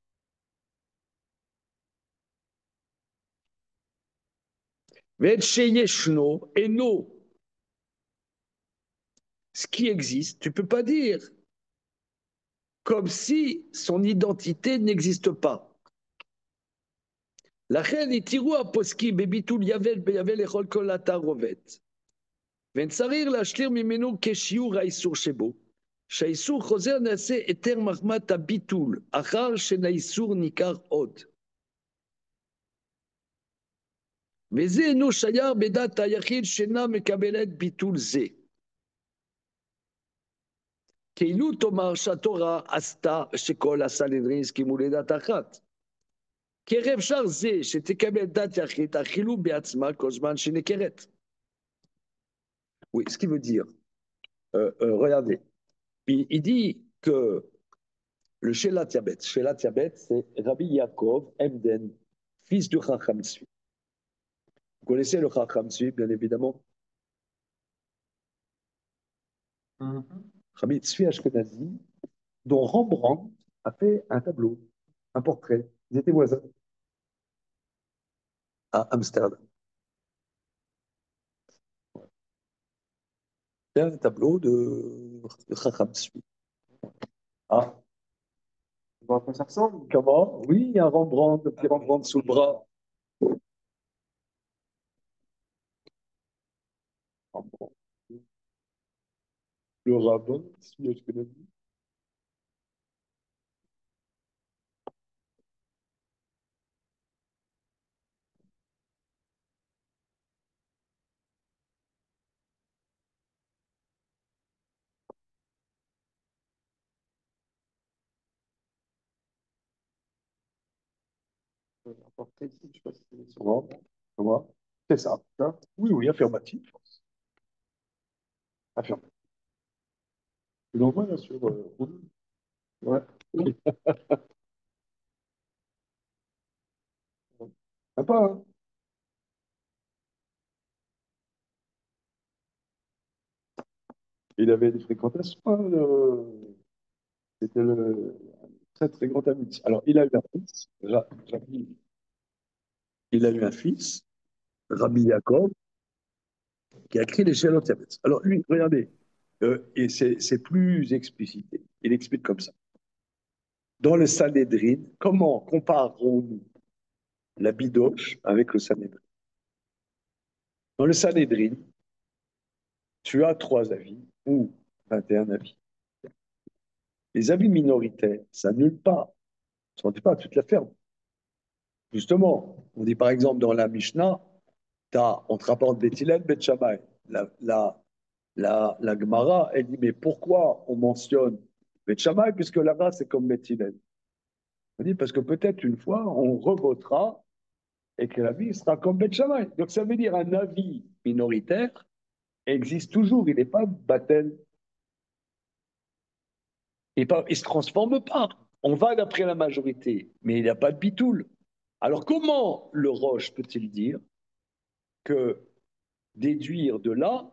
Ved sheyeshno eno, ce qui existe, tu ne peux pas dire comme si son identité n'existe pas. לכן התירו הפוסקים בביטול יבל ביבל לכל כל אתר עובד. וצריך להשאיר ממנו כשיעור האיסור שבו, שהאיסור חוזר נעשה היתר מחמת הביטול, אחר שהאיסור ניכר עוד. וזה אינו שייך בדת היחיד שאינה מקבלת ביטול זה. כאילו תאמר שהתורה עשתה שכל הסנהדרין הסכימו לדת אחת. כי הרי אפשר זה שתקבל דת יחיד, אכילו בעצמה כל זמן שנקרת. Oui, ce qui veut dire, regardez, il dit que le Shelat Yabet, c'est Rabbi Yaakov Emden, fils du Chacham Tzvi. Vous connaissez le Chacham Tzvi, bien évidemment. Rabbi Tzvi Ashkenazi, dont Rembrandt a fait un tableau, un portrait. Ils étaient voisins à Amsterdam. C'est un tableau de Chacham Tzvi. Ah, Tu vois à quoi ça ressemble? comment? Oui, il y a un Rembrandt, un petit Rembrandt sous le bras. Rembrandt. Le rabbin Tzvi Ashkenazi. Un portrait ici, je ne sais pas si c'est sur comment? C'est ça. Hein. Oui, oui, affirmatif. Affirmatif. Tu l'envoies là sur Google. Ouais. Sympa, hein? Il avait des fréquentations. Hein, c'était le très très grand ami. Alors, il a eu un fils, il a eu un fils, Rabbi Yaakov, qui a écrit les Shelot Yavetz. Alors, lui, regardez, et c'est plus explicité. Il explique comme ça. Dans le Sanhédrin, comment comparons-nous la bidoche avec le Sanhédrin? Dans le Sanhédrin, tu as 3 avis ou 21 avis. Les avis minoritaires, ça n'annule pas. Ça ne dit pas toute la ferme. Justement, on dit par exemple dans la Mishnah, on te rapporte Bet Hillel, Bet Shammai. La Gemara, elle dit, mais pourquoi on mentionne Bet Shammai puisque là-bas c'est comme Bet Hillel? On dit parce que peut-être une fois on revotera et que l'avis sera comme Bet Shammai. Donc ça veut dire un avis minoritaire existe toujours, il n'est pas battel. Il ne se transforme pas. On va d'après la majorité, mais il n'y a pas de bitoul. Alors comment le Roche peut-il dire que déduire de là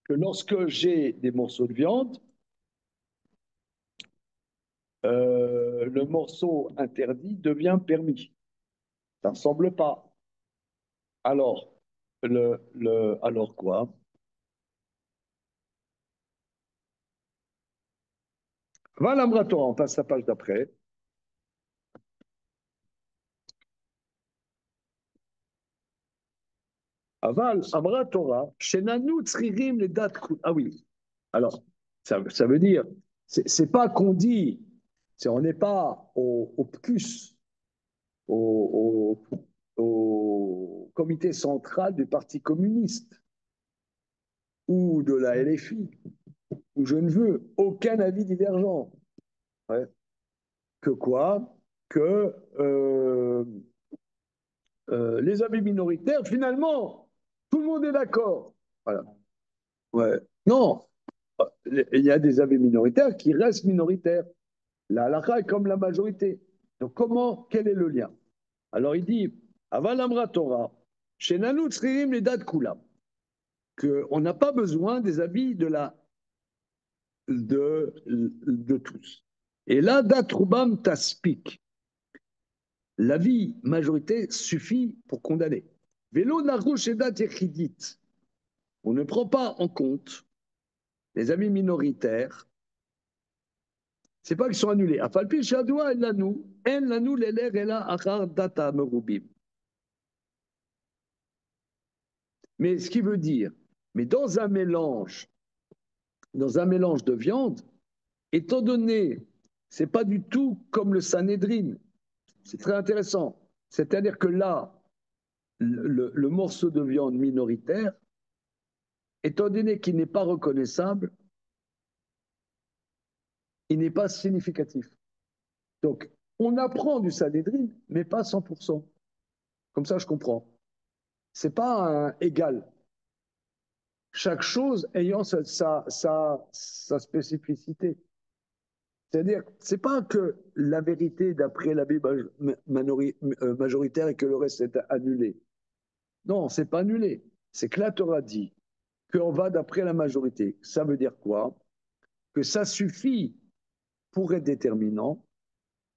que lorsque j'ai des morceaux de viande, le morceau interdit devient permis? Ça ne semble pas. Alors, alors quoi? Voilà, on passe la page d'après. Aval, Amra Torah, Shenanu Tzririm les dates. Ah oui. Alors, ça veut dire, c'est pas qu'on dit, on n'est pas au PCUS, au comité central du Parti communiste ou de la LFI, où je ne veux aucun avis divergent. Ouais. Que quoi? Que les avis minoritaires, finalement, tout le monde est d'accord. Voilà. Ouais. Non, il y a des avis minoritaires qui restent minoritaires. La halakha est comme la majorité. Donc comment, quel est le lien? Alors il dit, Aval Amra Torah, Chez Nanou Tzririm les dates Kulam, qu'on n'a pas besoin des avis de tous. Et là, date Rubam Taspik. L'avis majorité suffit pour condamner. Vélo Narouche et date Yechidit. On ne prend pas en compte les avis minoritaires. C'est pas qu'ils sont annulés. Afalpi Shadoua en lanou leler ela achar data merubim. Mais ce qui veut dire, mais dans un mélange de viande, étant donné, c'est pas du tout comme le Sanhedrin. C'est très intéressant. C'est-à-dire que là, le morceau de viande minoritaire, étant donné qu'il n'est pas reconnaissable, il n'est pas significatif. Donc, on apprend du Sanhedrin, mais pas 100%. Comme ça, je comprends. C'est pas un égal. Chaque chose ayant sa spécificité. C'est-à-dire, c'est pas que la vérité d'après l'avis majoritaire et que le reste est annulé. Non, c'est pas annulé. C'est que la Torah dit qu'on va d'après la majorité. Ça veut dire quoi? Que ça suffit pour être déterminant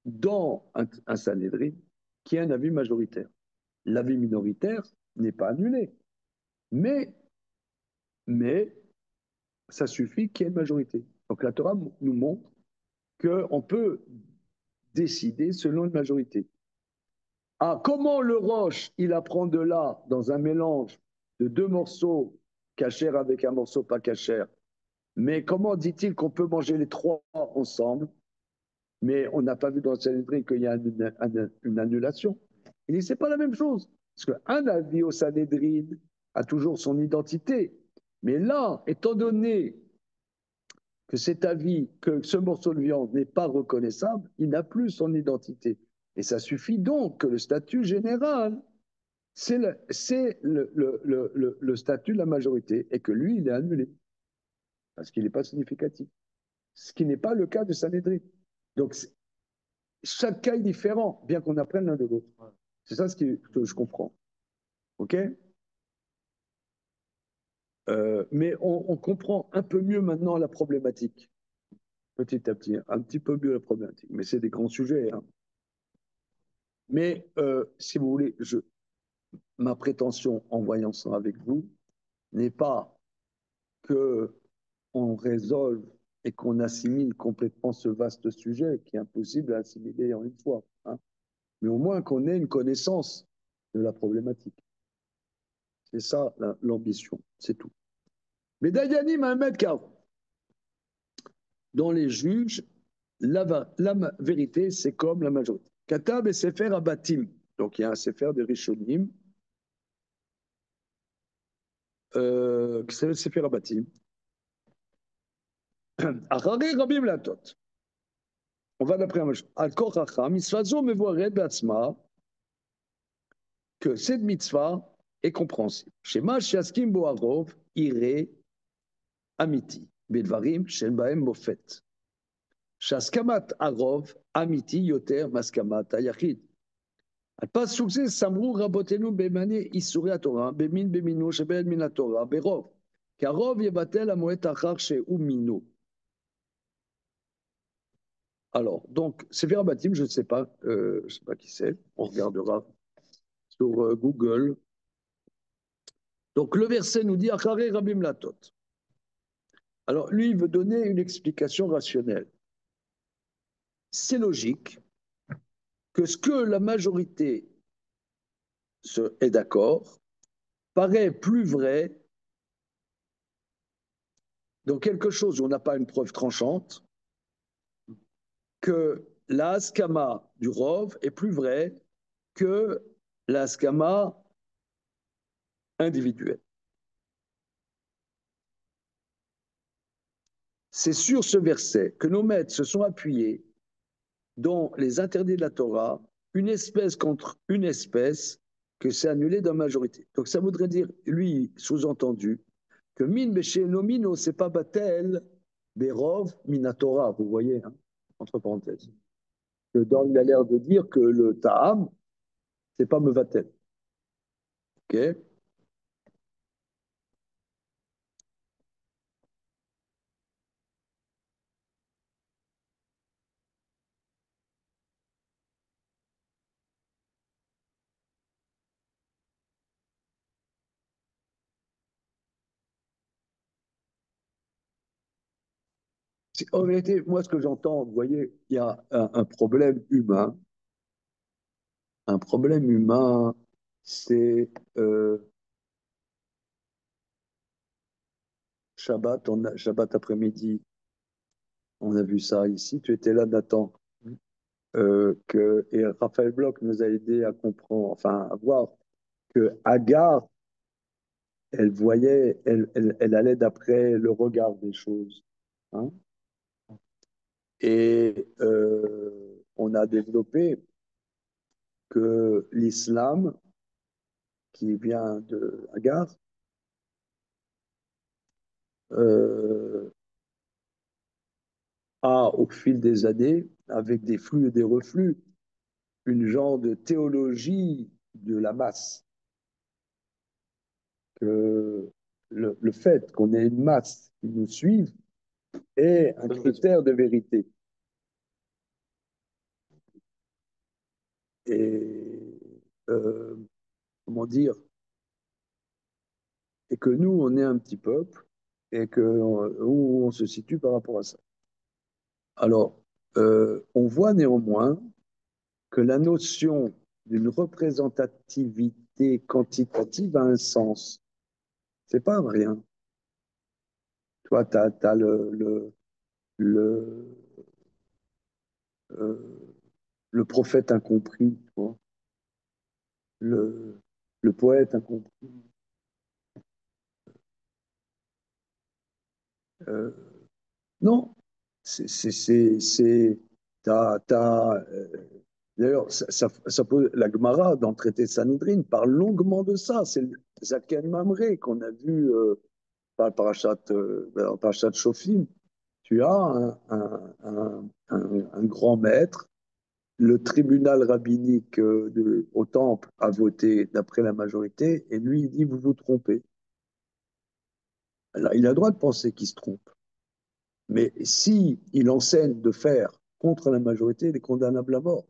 dans un Sanhédrin qui est un avis majoritaire. L'avis minoritaire n'est pas annulé. Mais ça suffit qu'il y ait une majorité. Donc la Torah nous montre qu'on peut décider selon une majorité. Ah, comment le roche, il apprend de là, dans un mélange de deux morceaux cachers avec un morceau pas cacher? Mais comment dit-il qu'on peut manger les trois ensemble? Mais on n'a pas vu dans le Sanhédrin qu'il y a une annulation. Il dit, c'est pas la même chose. Parce qu'un avis au Sanhédrin a toujours son identité. Mais là, étant donné que cet avis, que ce morceau de viande n'est pas reconnaissable, il n'a plus son identité. Et ça suffit donc que le statut général, c'est le statut de la majorité, et que lui, il est annulé, parce qu'il n'est pas significatif. Ce qui n'est pas le cas de Sanhédrin. Donc, chaque cas est différent, bien qu'on apprenne l'un de l'autre. C'est ça que je comprends. OK? Mais on comprend un peu mieux maintenant la problématique. Petit à petit, un petit peu mieux la problématique. Mais c'est des grands sujets. Hein. Mais si vous voulez, ma prétention en voyant ça avec vous n'est pas qu'on résolve et qu'on assimile complètement ce vaste sujet qui est impossible à assimiler en une fois. Hein. Mais au moins qu'on ait une connaissance de la problématique. C'est ça l'ambition, c'est tout. Mais Dayanim a un mètre carré. Dans les juges, la vérité, c'est comme la majorité. Katab et Sefer Abatim. Donc il y a un Sefer de Rishonim qui s'appelle Sefer Abatim. Achari Rabim Latot. On va d'après un major. Al Kor Chacham, Mitzvazo Mevoaret Beatzma, que cette mitzvah est compréhensible. Shema Shiaskim Boarov, Ire, Amiti, Bedvarim, Shen Baem Mofet. Shaskamat Arov, Amiti, Yoter, Maskamat, Ayachid. הפסוק זה סמרו רבותינו במענה איסורי התורה, במין במינו שבין מן התורה, ברוב. כי הרוב יבטל המועד האחר שהוא מינו. Alors, donc, Sefer Batim, je ne sais pas qui c'est, on regardera sur Google. Donc, le verset nous dit Achare Rabim Latot. Alors, lui, il veut donner une explication rationnelle. C'est logique que ce que la majorité est d'accord paraît plus vrai dans quelque chose où on n'a pas une preuve tranchante que la haskama du Rov est plus vrai que la haskama individuelle. C'est sur ce verset que nos maîtres se sont appuyés dans les interdits de la Torah, une espèce contre une espèce, que c'est annulé dans la majorité. Donc ça voudrait dire, lui, sous-entendu, que min besheno mino, c'est pas batel, berov minatora, vous voyez, hein, entre parenthèses. Il a l'air de dire que le ta'am, c'est pas mevatel. Ok? En vérité, moi, ce que j'entends, vous voyez, il y a un problème humain. Un problème humain, c'est Shabbat après-midi, on a vu ça ici. Tu étais là, Nathan. Et Raphaël Bloch nous a aidé à comprendre, enfin, à voir que Agar, elle allait d'après le regard des choses. Hein. Et on a développé que l'islam, qui vient de Agar, euh, a, au fil des années, avec des flux et des reflux, une genre de théologie de la masse. Que le fait qu'on ait une masse qui nous suive est un critère de vérité. Et comment dire, et que nous, on est un petit peuple, et que où on se situe par rapport à ça. Alors, on voit néanmoins que la notion d'une représentativité quantitative a un sens. C'est pas rien. Toi, tu as le, euh, le prophète incompris, tu vois, le, le poète incompris. Euh, non, d'ailleurs, la Gemara, dans le traité de Sanhedrin, parle longuement de ça. C'est le Zaken Mamré qu'on a vu par le Parashat Shofim. Tu as un grand maître, le tribunal rabbinique au temple a voté d'après la majorité, et lui, il dit, vous vous trompez. Alors, il a le droit de penser qu'il se trompe. Mais si il enseigne de faire contre la majorité, il est condamnable à mort.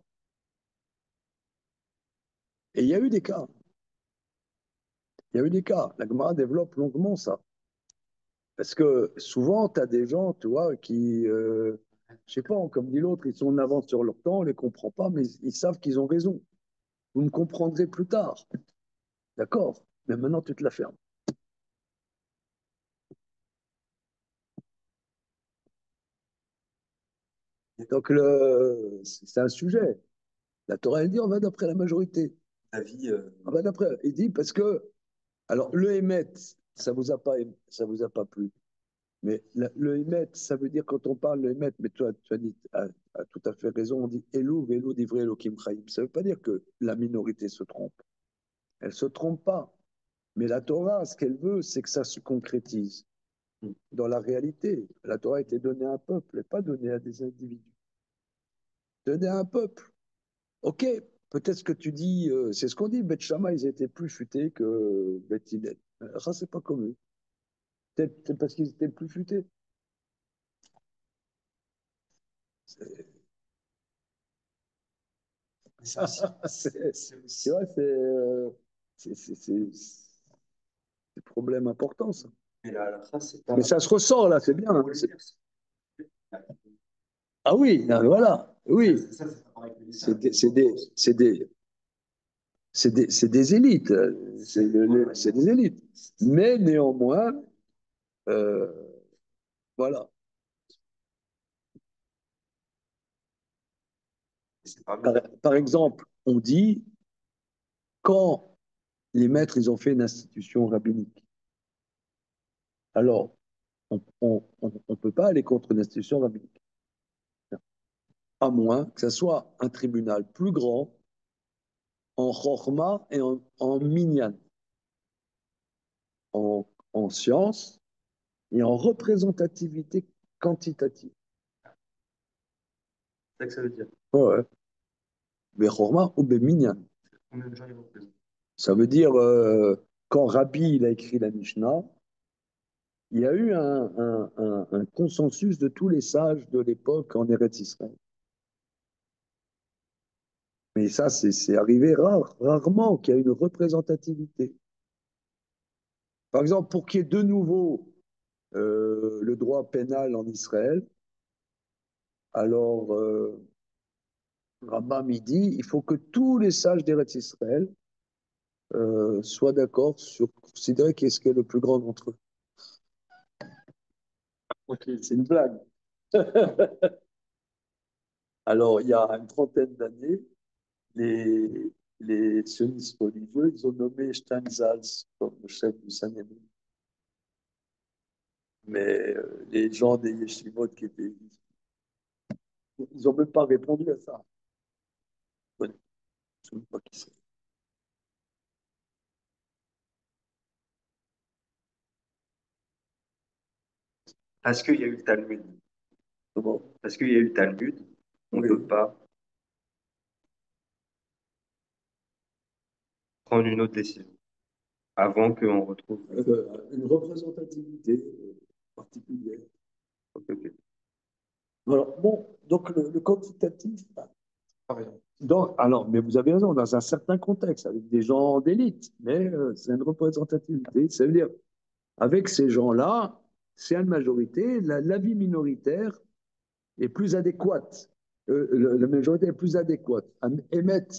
Et il y a eu des cas. Il y a eu des cas. La Gemara développe longuement ça. Parce que souvent, tu as des gens, tu vois, qui, je sais pas, comme dit l'autre, ils sont en avance sur leur temps, on ne les comprend pas, mais ils savent qu'ils ont raison. Vous me comprendrez plus tard. D'accord? Mais maintenant, tu te la fermes. Donc, c'est un sujet. La Torah, elle dit, on va d'après la majorité. Avis, On va d'après. Il dit, parce que, alors, le Hémet, ça vous a pas plu. Mais le Hémet, ça veut dire quand on parle le Hémet, mais toi, tu as dit, as tout à fait raison, on dit Elou, Velo, Divrei, Elohim, Chaim. Ça ne veut pas dire que la minorité se trompe. Elle ne se trompe pas. Mais la Torah, ce qu'elle veut, c'est que ça se concrétise dans la réalité. La Torah a été donnée à un peuple et pas donnée à des individus. Donnée à un peuple. Ok, peut-être que tu dis, c'est ce qu'on dit, Beth Shammai, ils étaient plus futés que Beth Hillel. Ça, c'est pas comme eux. Peut-être parce qu'ils étaient plus futés. Tu vois, c'est problème important, ça. mais la halakha, c'est pas. Mais ça se ressent, là, c'est bien. Hein. Ah oui, non, voilà, oui. Ça, c'est pas pareil que les C'est saints. des, c'est des, c'est des, c'est des élites. C'est des élites. Mais néanmoins, euh, voilà. C'est pas Par exemple, on dit, quand les maîtres, ils ont fait une institution rabbinique, alors, on ne peut pas aller contre une institution rabbinique. À moins que ce soit un tribunal plus grand en chorma et en minyan, en science et en représentativité quantitative. ça que ça veut dire. Ouais, ouais. Bechorma ou minyan. Combien de gens ils représentent? Ça veut dire, quand Rabbi il a écrit la Mishnah, il y a eu un consensus de tous les sages de l'époque en Eretz Israël. Mais ça, c'est arrivé rarement qu'il y ait une représentativité. Par exemple, pour qu'il y ait de nouveau le droit pénal en Israël, alors Rambam il dit il faut que tous les sages d'Eretz Israël soient d'accord sur considérer qu'est-ce qui est le plus grand d'entre eux. Ok, c'est une blague. Alors, il y a une trentaine d'années, les sionistes religieux, ils ont nommé Steinsaltz comme le chef du Sanhédrin. Mais les gens des yeshivot qui étaient, ils n'ont même pas répondu à ça. Ouais, je ne sais pas qui c'est. Parce qu'il y a eu le Talmud. Comment? Parce qu'il y a eu le Talmud, on ne Oui. peut pas prendre une autre décision avant qu'on retrouve. Une représentativité particulière. Ok, ok. Voilà. Bon, donc le quantitatif, alors, mais vous avez raison, dans un certain contexte, avec des gens d'élite, mais c'est une représentativité. Ça veut dire, avec ces gens-là, c'est une majorité, l'avis minoritaire est plus adéquate. La majorité est plus adéquate. Émettre,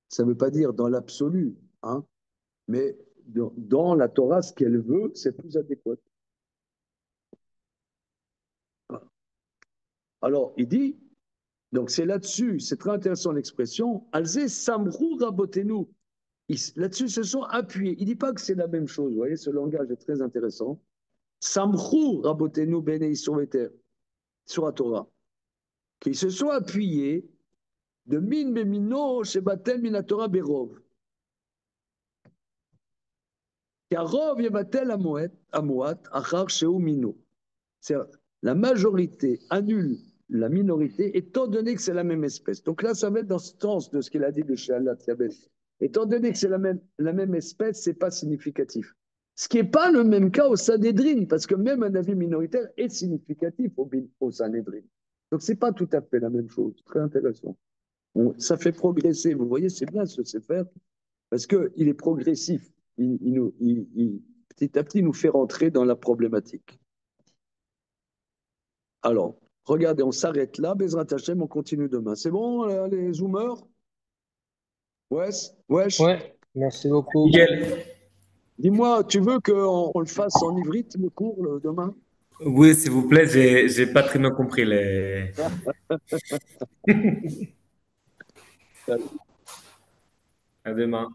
ça ne veut pas dire dans l'absolu, hein, mais dans la Torah, ce qu'elle veut, c'est plus adéquat. Alors, il dit, donc c'est là-dessus, c'est très intéressant l'expression, Alze Samrou Rabotenu. Là-dessus, se sont appuyés. Il ne dit pas que c'est la même chose, vous voyez, ce langage est très intéressant. Samrou Rabotenu Bene sur la Torah. Qu'ils se sont appuyés de min bemino shebatel min Torah berov. Karov yebatel amoat achar sheu mino. C'est la majorité annule la minorité, étant donné que c'est la même espèce. Donc là, ça va être dans ce sens de ce qu'il a dit de chez Allah Tiabet. Étant donné que c'est la même espèce, c'est pas significatif. Ce qui n'est pas le même cas au Sanhedrin, parce que même un avis minoritaire est significatif au Sanhedrin. Donc c'est pas tout à fait la même chose. Très intéressant. Ça fait progresser. Vous voyez, c'est bien ce faire, parce qu'il est progressif. Petit à petit, il nous fait rentrer dans la problématique. Alors, regardez, on s'arrête là. Bezrat Hachem, on continue demain. C'est bon, les zoomers? Wesh, wesh. Ouais, merci beaucoup. Nickel. Dis-moi, tu veux qu'on le fasse en ivrite, le cours, demain? Oui, s'il vous plaît, j'ai pas très bien compris les. À demain.